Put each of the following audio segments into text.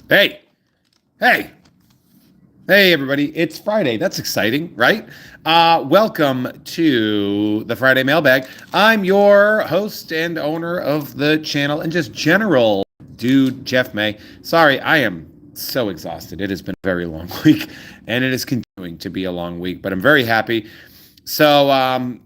Hey, hey, hey, everybody. It's Friday. That's exciting, right? Welcome to the Friday Mailbag. I'm your host and owner of the channel and just general dude, Jeff May. Sorry, I am so exhausted. It has been a very long week and it is continuing to be a long week, but I'm very happy. So,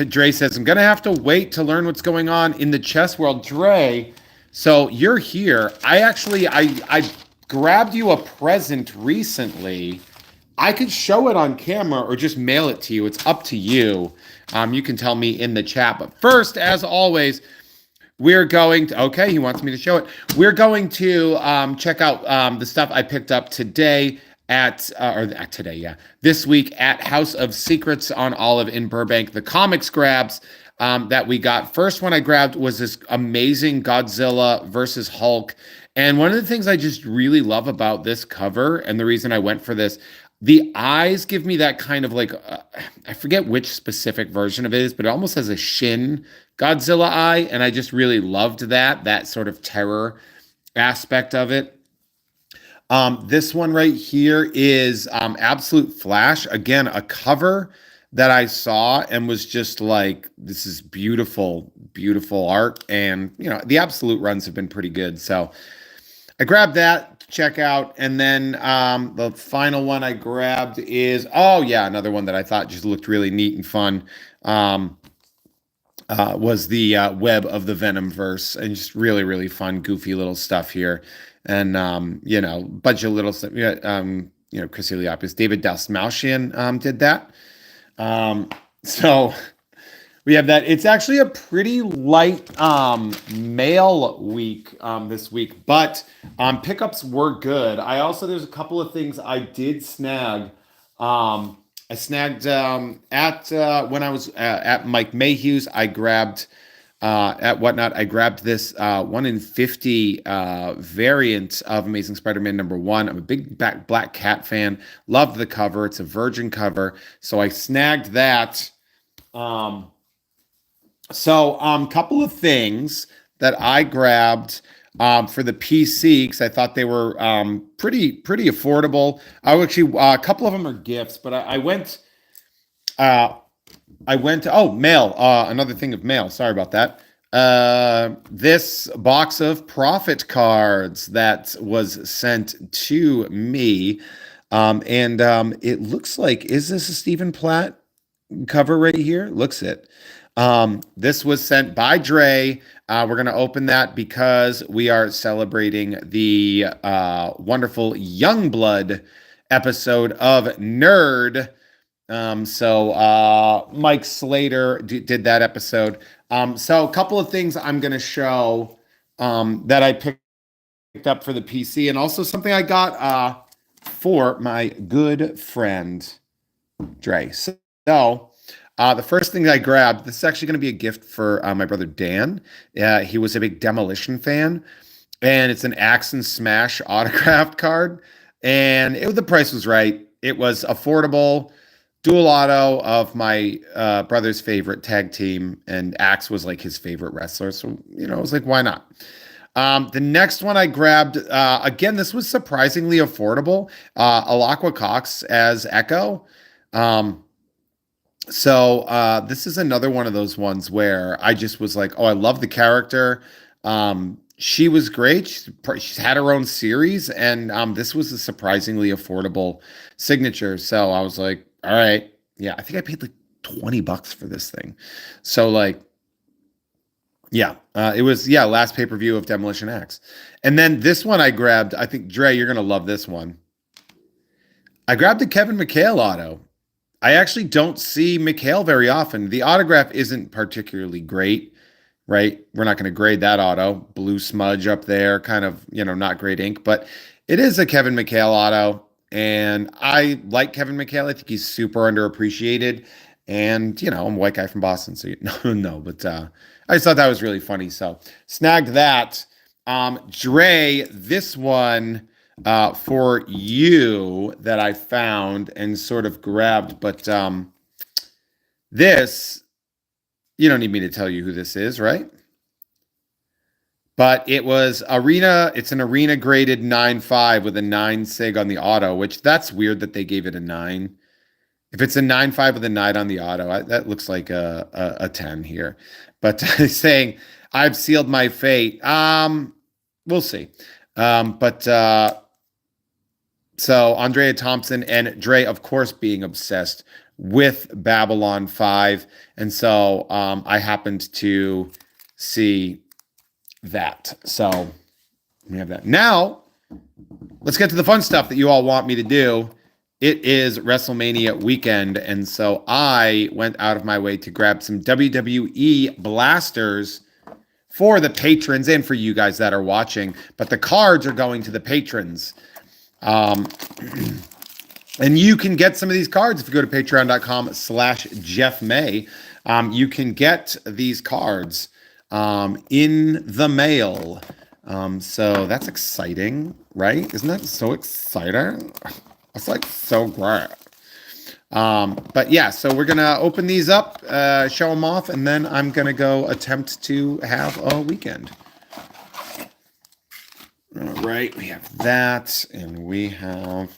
Dre says, I'm going to have to wait to learn what's going on in the chess world. Dre, so you're here. I grabbed you a present recently. I could show it on camera or just mail it to you. It's up to you. You can tell me in the chat. But first, as always, we're going to, okay, he wants me to show it. We're going to check out the stuff I picked up today this week at House of Secrets on Olive in Burbank. The comics grabs that we got. First one I grabbed was this amazing Godzilla versus Hulk. And one of the things I just really love about this cover, and the reason I went for this, the eyes give me that kind of like, I forget which specific version of it is, but it almost has a Shin Godzilla eye. And I just really loved that sort of terror aspect of it. This one right here is Absolute Flash. Again, a cover that I saw and was just like, this is beautiful, beautiful art. And, you know, the Absolute runs have been pretty good. So I grabbed that to check out. And then the final one I grabbed is, oh, yeah, another one that I thought just looked really neat and fun. Was the Web of the Venom verse, and just really, really fun, goofy little stuff here. And, bunch of little stuff. Chris Eliopoulos, David Dalsmalchian did that. So we have that. It's actually a pretty light mail week this week, but pickups were good. There's a couple of things I did snag. I snagged when I was at Mike Mayhew's. I grabbed at Whatnot. I grabbed this 1 in 50 variant of Amazing Spider-Man #1. I'm a big Black Cat fan. Loved the cover. It's a Virgin cover, so I snagged that. Couple of things that I grabbed for the PC because I thought they were pretty affordable. A couple of them are gifts, but I went to mail. Another thing of mail. Sorry about that. This box of profit cards that was sent to me, and it looks like, is this a Stephen Platt cover right here? Looks it. This was sent by Dre. We're going to open that because we are celebrating the wonderful Youngblood episode of Nerd. Mike Slater did that episode. So a couple of things I'm going to show that I picked up for the PC, and also something I got for my good friend Dre. So the first thing that I grabbed, this is actually going to be a gift for my brother Dan. He was a big Demolition fan, and it's an Axe and Smash autographed card. And the price was right. It was affordable. Dual auto of my brother's favorite tag team, and Axe was like his favorite wrestler. So, I was like, why not? The next one I grabbed, again, this was surprisingly affordable. Alaqua Cox as Echo. This is another one of those ones where I just was like, oh, I love the character. She was great. She's had her own series, and this was a surprisingly affordable signature. So I was like, all right, yeah, I think I paid like $20 for this thing. So it was last pay-per-view of Demolition Axe. And then this one I grabbed. I think Dre, you're gonna love this one. I grabbed a Kevin McHale auto. I actually don't see McHale very often. The autograph isn't particularly great, right? We're not going to grade that auto. Blue smudge up there, kind of, not great ink, but it is a Kevin McHale auto. And I like Kevin McHale. I think he's super underappreciated. And, I'm a white guy from Boston, so but I just thought that was really funny. So snagged that. Dre, this one for you that I found and sort of grabbed, but this, you don't need me to tell you who this is, right? But it was arena. It's an arena graded 9.5 with a 9 sig on the auto, which that's weird that they gave it a 9. If it's a 9.5 with a 9 on the auto, that looks like a 10 here. But saying I've sealed my fate. We'll see. But so Andrea Thompson and Dre, of course, being obsessed with Babylon 5. And so I happened to see that. So we have that. Now, let's get to the fun stuff that you all want me to do. It is WrestleMania weekend, and so I went out of my way to grab some WWE blasters for the patrons and for you guys that are watching. But the cards are going to the patrons. And you can get some of these cards if you go to patreon.com/JeffMay. You can get these cards in the mail. So that's exciting, right? Isn't that so exciting? It's like so great. But yeah, so we're going to open these up, show them off, and then I'm going to go attempt to have a weekend. All right, we have that, and we have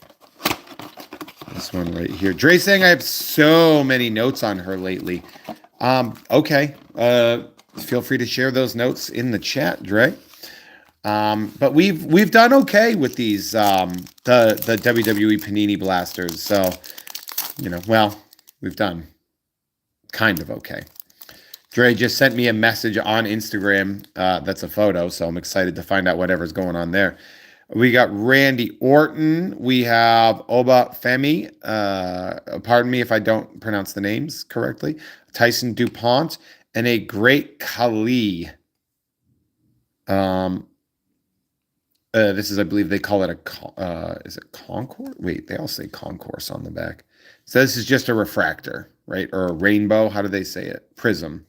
this one right here. Dre saying I have so many notes on her lately. Okay. Feel free to share those notes in the chat, Dre. But we've done okay with these the WWE Panini blasters. So, well, we've done kind of okay. Dre just sent me a message on Instagram. That's a photo, so I'm excited to find out whatever's going on there. We got Randy Orton. We have Oba Femi. Pardon me if I don't pronounce the names correctly. Tyson DuPont and a Great Khali. This is, I believe they call it is it concourse? Wait, they all say concourse on the back. So this is just a refractor, right? Or a rainbow. How do they say it? Prism.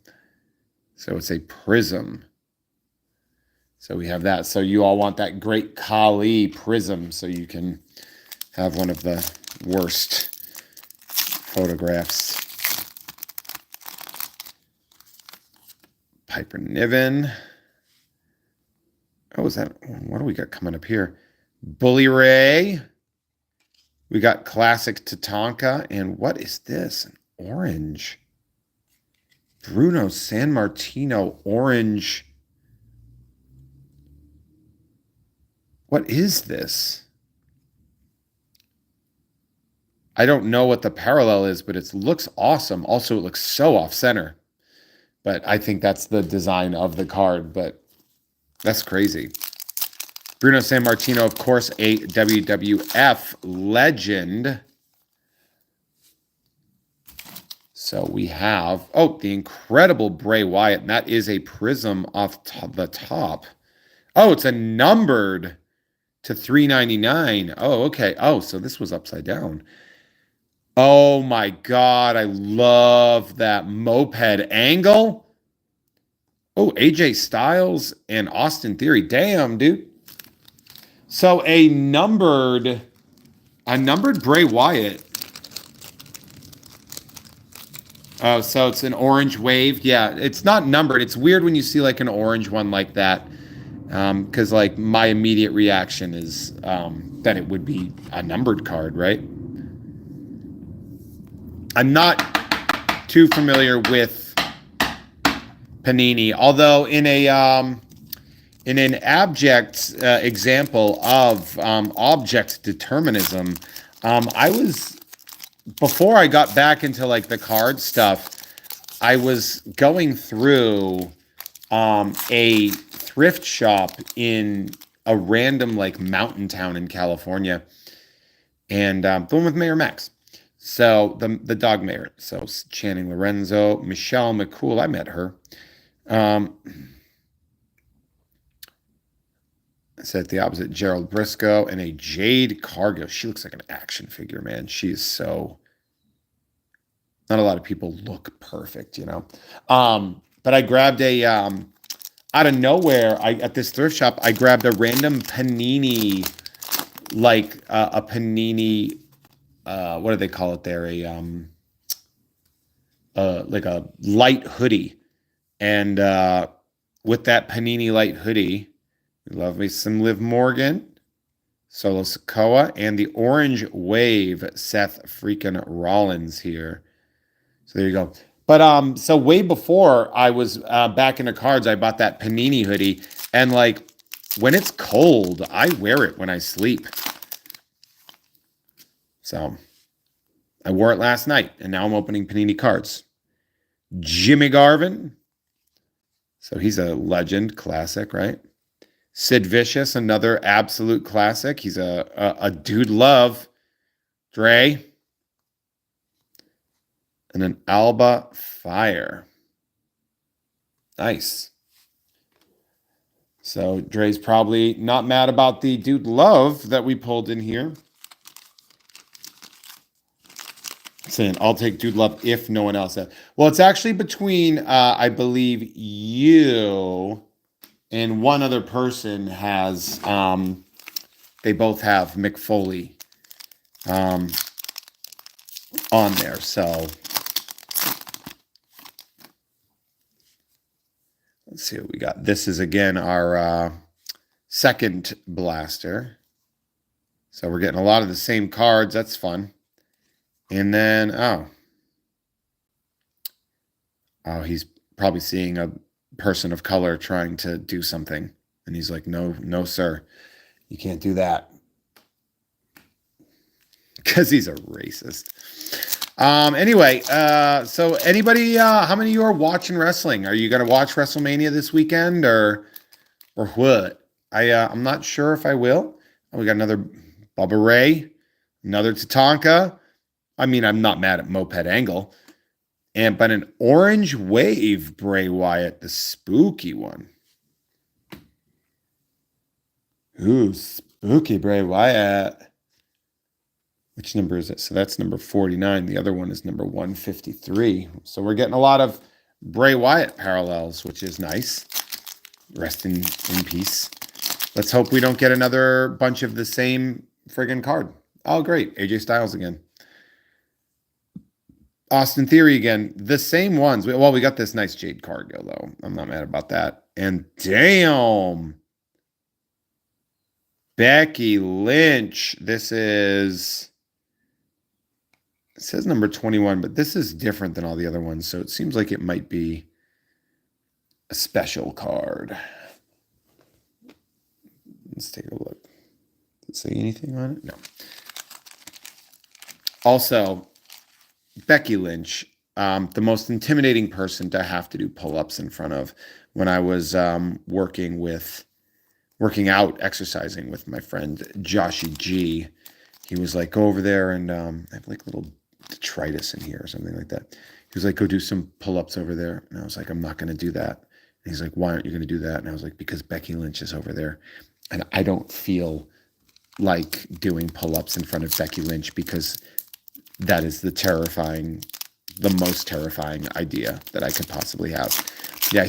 So it's a prism. So we have that. So you all want that Great Khali prism so you can have one of the worst photographs. Piper Niven. Oh, is that, what do we got coming up here? Bully Ray. We got Classic Tatanka. And what is this? An orange. Bruno Sammartino orange. What is this? I don't know what the parallel is, but it looks awesome. Also, it looks so off-center. But I think that's the design of the card, but that's crazy. Bruno Sammartino, of course, a WWF legend. So we have, the incredible Bray Wyatt, and that is a prism off the top. Oh, it's a numbered to $3.99. Oh, okay. Oh, so this was upside down. Oh my God, I love that moped angle. Oh, AJ Styles and Austin Theory. Damn, dude. So a numbered Bray Wyatt. Oh, so it's an orange wave. Yeah, it's not numbered. It's weird when you see like an orange one like that. Because like my immediate reaction is that it would be a numbered card, right? I'm not too familiar with Panini, although in an abject example of object determinism, before I got back into like the card stuff, I was going through a thrift shop in a random like mountain town in California, and the one with Mayor Max. So the dog mayor. So Channing Lorenzo, Michelle McCool. I met her. I said the opposite, Gerald Briscoe and a Jade Cargill. She looks like an action figure, man. She's so. Not a lot of people look perfect, But I grabbed a out of nowhere. At this thrift shop, I grabbed a random Panini, like a Panini. What do they call it there? Like a light hoodie, and with that Panini light hoodie, Love me some Liv Morgan, Solo Sikoa, and the Orange Wave, Seth freaking Rollins here. So there you go. But so way before I was back into cards, I bought that Panini hoodie, and like when it's cold, I wear it when I sleep. So I wore it last night, and now I'm opening Panini cards. Jimmy Garvin. So he's a legend, classic, right? Sid Vicious, another absolute classic. He's a dude love. Dre. And an Alba Fire. Nice. So Dre's probably not mad about the dude love that we pulled in here. Saying, I'll take dude love if no one else has. Well, it's actually between, I believe, you and one other person has, they both have Mick Foley on there. So let's see what we got. This is, again, our second blaster. So we're getting a lot of the same cards. That's fun. And then, oh, he's probably seeing a person of color trying to do something. And he's like, no, sir. You can't do that. Because he's a racist. Anyway, so anybody, how many of you are watching wrestling? Are you going to watch WrestleMania this weekend or what? I'm not sure if I will. We got another Bubba Ray, another Tatanka. I mean, I'm not mad at Moped Angle. But an Orange Wave Bray Wyatt, the spooky one. Ooh, spooky Bray Wyatt. Which number is it? So that's number 49. The other one is number 153. So we're getting a lot of Bray Wyatt parallels, which is nice. Rest in peace. Let's hope we don't get another bunch of the same friggin' card. Oh, great. AJ Styles again. Austin Theory again. The same ones. Well, we got this nice Jade Cargill, though. I'm not mad about that. And damn. Becky Lynch. This is... It says number 21, but this is different than all the other ones, so it seems like it might be a special card. Let's take a look. Does it say anything on it? No. Also... Becky Lynch, the most intimidating person to have to do pull-ups in front of when I was working out, exercising with my friend Joshy G. He was like, go over there and I have like little detritus in here or something like that. He was like, go do some pull-ups over there. And I was like, I'm not going to do that. And he's like, why aren't you going to do that? And I was like, because Becky Lynch is over there. And I don't feel like doing pull-ups in front of Becky Lynch because that is the most terrifying idea that I could possibly have. Yeah,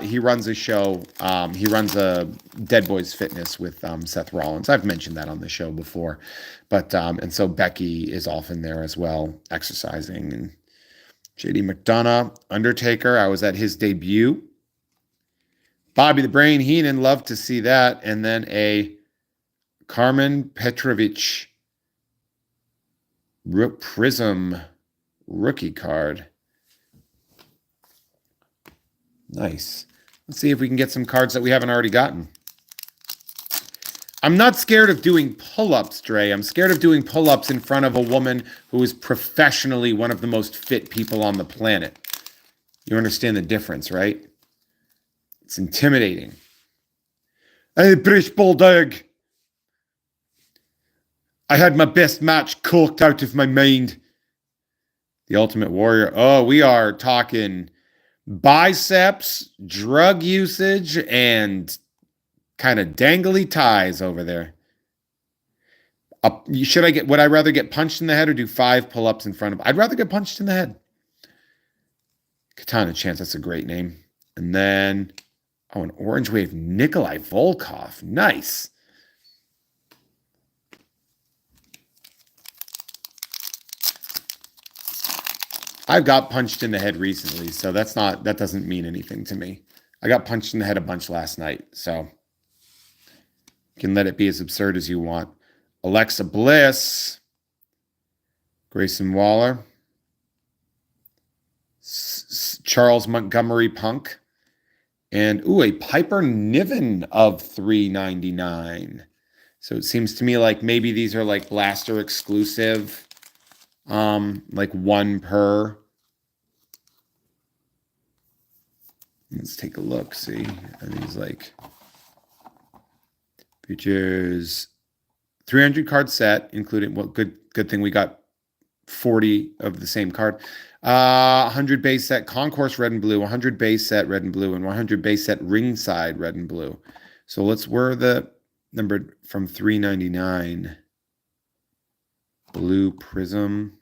he runs a show. He runs a Dead Boys Fitness with Seth Rollins. I've mentioned that on the show before, but and so Becky is often there as well, exercising. And JD McDonough, Undertaker. I was at his debut. Bobby the Brain Heenan, love to see that. And then a Carmen Petrovich Prism rookie card. Nice. Let's see if we can get some cards that we haven't already gotten. I'm not scared of doing pull-ups, Dre. I'm scared of doing pull-ups in front of a woman who is professionally one of the most fit people on the planet. You understand the difference, right? It's intimidating. Hey, British Bulldog. I had my best match coked out of my mind. The Ultimate Warrior. Oh, we are talking biceps, drug usage, and kind of dangly ties over there. Would I rather get punched in the head or do 5 pull-ups in front of? I'd rather get punched in the head. Katana Chance, that's a great name. And then, an Orange Wave Nikolai Volkov. Nice. I've got punched in the head recently, so that doesn't mean anything to me. I got punched in the head a bunch last night, so You can let it be as absurd as you want. Alexa Bliss, Grayson Waller, Charles Montgomery Punk, and a Piper Niven of $3.99. So it seems to me like maybe these are like blaster exclusive, like one per. Let's take a look. See, are these like features 300 card set, including good thing we got 40 of the same card. 100 base set concourse red and blue, 100 base set red and blue, and 100 base set ringside red and blue. So where the numbered from $3.99. Blue Prism.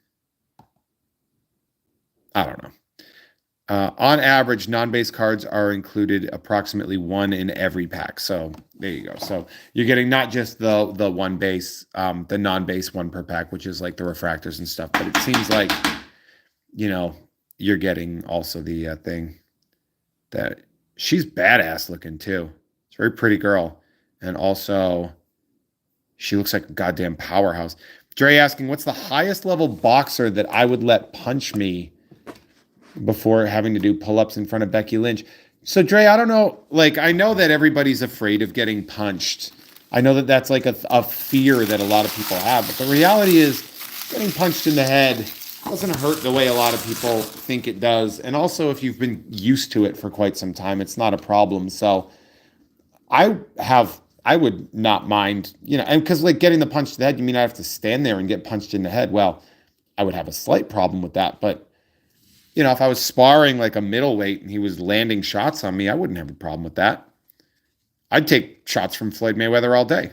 I don't know. On average, non-base cards are included approximately one in every pack. So there you go. So you're getting not just the one base, the non-base one per pack, which is like the refractors and stuff. But it seems like, you're getting also the thing that she's badass looking too. It's a very pretty girl. And also she looks like a goddamn powerhouse. Dre asking, what's the highest level boxer that I would let punch me before having to do pull-ups in front of Becky Lynch? So Dre, I don't know. Like, I know that everybody's afraid of getting punched. I know that that's like a fear that a lot of people have. But the reality is getting punched in the head doesn't hurt the way a lot of people think it does. And also, if you've been used to it for quite some time, it's not a problem. So I would not mind, and because like getting the punch to the head, you mean I have to stand there and get punched in the head? Well, I would have a slight problem with that. But, if I was sparring like a middleweight and he was landing shots on me, I wouldn't have a problem with that. I'd take shots from Floyd Mayweather all day.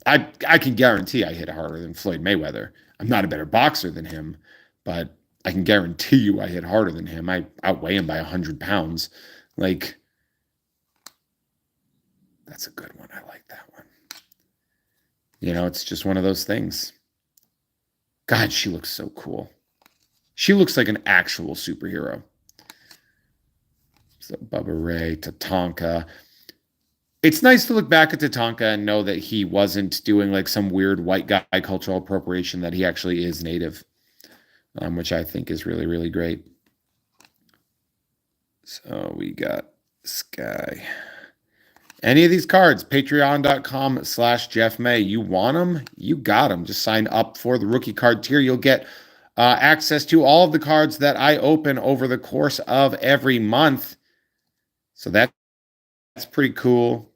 I can guarantee I hit harder than Floyd Mayweather. I'm not a better boxer than him, but I can guarantee you I hit harder than him. I outweigh him by 100 pounds. Like, that's a good one. I like that one. It's just one of those things. God, she looks so cool. She looks like an actual superhero. So Bubba Ray, Tatanka. It's nice to look back at Tatanka and know that he wasn't doing like some weird white guy cultural appropriation, that he actually is native, which I think is really, really great. So we got this guy. Any of these cards, patreon.com/Jeff May. You want them? You got them. Just sign up for the rookie card tier. You'll get access to all of the cards that I open over the course of every month. So that's pretty cool.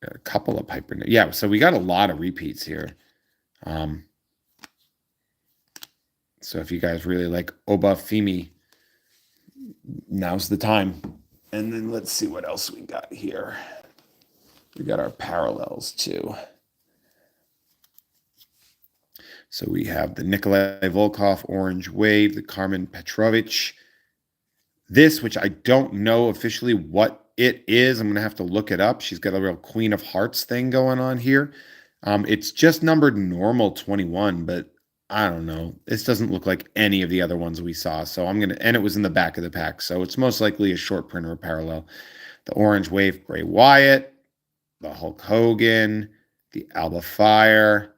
Got a couple of Piper. Yeah, so we got a lot of repeats here. So if you guys really like Obafemi, now's the time. And then let's see what else we got here. We got our parallels too. So we have the Nikolai Volkov Orange Wave, the Carmen Petrovich. This, which I don't know officially what it is. I'm going to have to look it up. She's got a real Queen of Hearts thing going on here. It's just numbered normal 21, but I don't know. This doesn't look like any of the other ones we saw. So and it was in the back of the pack. So it's most likely a short print or a parallel. The Orange Wave, Bray Wyatt, the Hulk Hogan, the Alba Fire,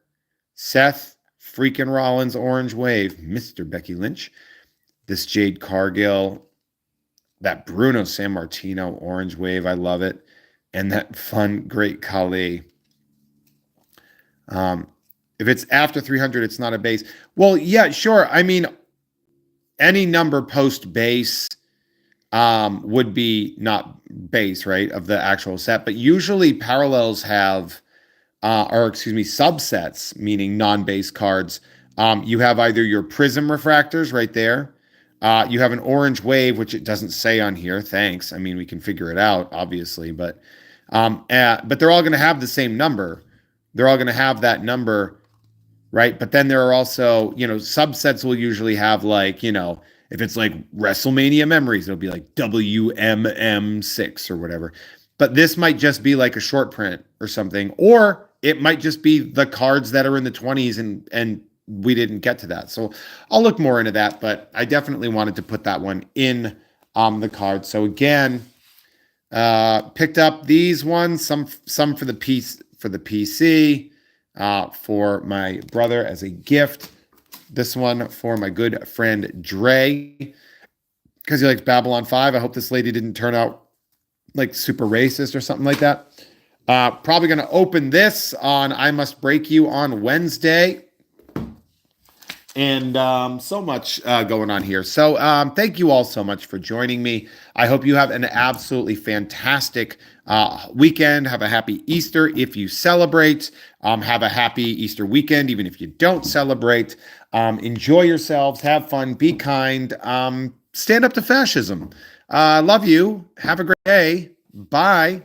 Seth freaking Rollins Orange Wave, Mr. Becky Lynch, this Jade Cargill, that Bruno Sammartino Orange Wave, I love it, and that fun Great Khali. If it's after 300, it's not a base. Well, yeah, sure. I mean, any number post base would be not base, right, of the actual set. But usually parallels have, subsets, meaning non-base cards. You have either your Prism refractors right there. You have an Orange Wave, which it doesn't say on here. Thanks. I mean, we can figure it out, obviously. But they're all going to have the same number. They're all going to have that number, right? But then there are also, subsets will usually have like, if it's like WrestleMania memories, it'll be like WMM6 or whatever. But this might just be like a short print or something, or it might just be the cards that are in the 20s and we didn't get to that. So I'll look more into that, but I definitely wanted to put that one in the card. So again, picked up these ones, some for the PC, for my brother as a gift. This one for my good friend Dre, because he likes Babylon 5. I hope this lady didn't turn out like super racist or something like that. Probably going to open this on I Must Break You on Wednesday. And so much going on here. So thank you all so much for joining me. I hope you have an absolutely fantastic weekend. Have a happy Easter if you celebrate. Have a happy Easter weekend, even if you don't celebrate. Enjoy yourselves. Have fun. Be kind. Stand up to fascism. Love you. Have a great day. Bye.